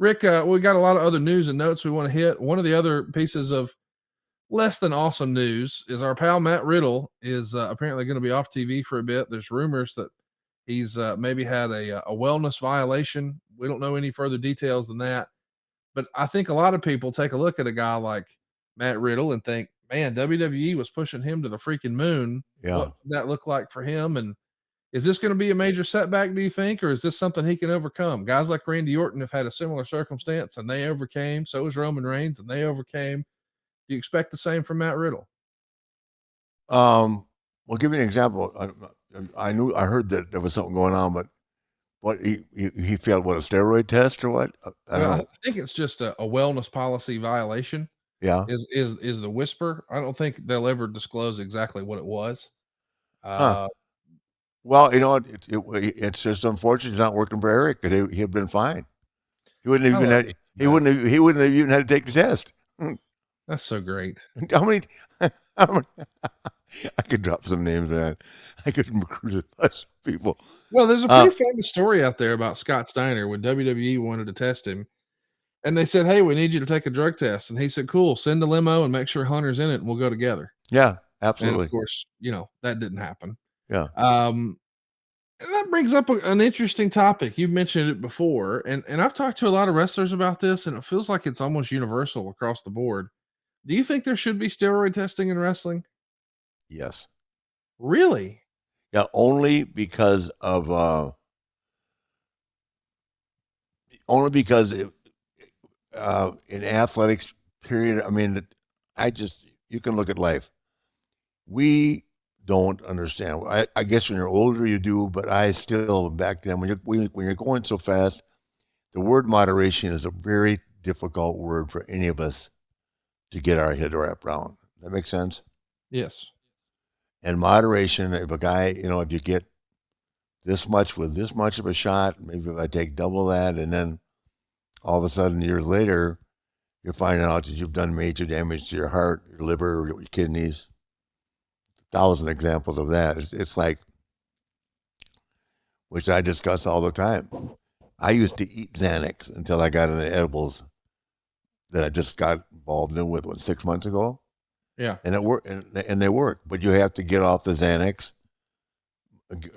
Rick, we got a lot of other news and notes we want to hit. One of the other pieces of less than awesome news is our pal Matt Riddle is apparently going to be off TV for a bit. There's rumors that he's maybe had a wellness violation. We don't know any further details than that. But I think a lot of people take a look at a guy like Matt Riddle and think, man, WWE was pushing him to the freaking moon. Yeah. What did that look like for him? And is this going to be a major setback, do you think, or is this something he can overcome? Guys like Randy Orton have had a similar circumstance and they overcame. So is Roman Reigns and they overcame. Do you expect the same from Matt Riddle? Well, give me an example. I heard that there was something going on, but what he failed what, a steroid test or what? I don't Well, know. I think it's just a wellness policy violation. Yeah. Is the whisper? I don't think they'll ever disclose exactly what it was. Huh. Uh, Well, it's just unfortunate he's not working for Eric. He'd been fine. He wouldn't have I even love had. He wouldn't have even had to take the test. That's so great. How many? How many I could drop some names, man. I could recruit a bunch of people. Well, there's a pretty famous story out there about Scott Steiner when WWE wanted to test him, and they said, "Hey, we need you to take a drug test," and he said, "Cool, send a limo and make sure Hunter's in it, and we'll go together." Yeah, And of absolutely. course, that didn't happen. Yeah. And that brings up an interesting topic. You've mentioned it before, and I've talked to a lot of wrestlers about this, and it feels like it's almost universal across the board. Do you think there should be steroid testing in wrestling? Yes. Really? Yeah. Only because in athletics, period. I mean, you can look at life. We don't understand. I guess when you're older, you do, but I still back then when you're going so fast, the word moderation is a very difficult word for any of us to get our head wrapped around. That makes sense. Yes. And moderation, if a guy, if you get this much with this much of a shot, maybe if I take double that, and then all of a sudden years later, you're finding out that you've done major damage to your heart, your liver, your kidneys. 1,000 examples of that. It's like, which I discuss all the time. I used to eat Xanax until I got into edibles that I just got involved in with 6 months ago. Yeah. And it worked, and they work. But you have to get off the Xanax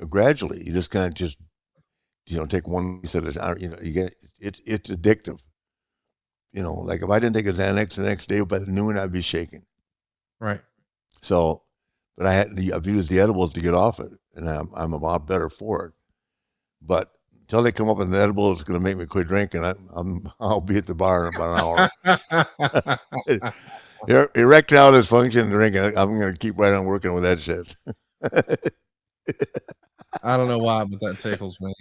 gradually. You just kind of take one piece at a time. You get it's addictive. Like if I didn't take a Xanax the next day by noon, I'd be shaking. Right. So, but I've used the edibles to get off it, and I'm a lot better for it. But until they come up with an edible that's going to make me quit drinking, I'll be at the bar in about an hour. Erectile dysfunction drinking. I'm going to keep right on working with that shit. I don't know why, but that tickles me.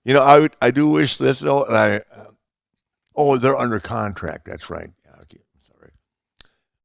I do wish this though, and they're under contract. That's right.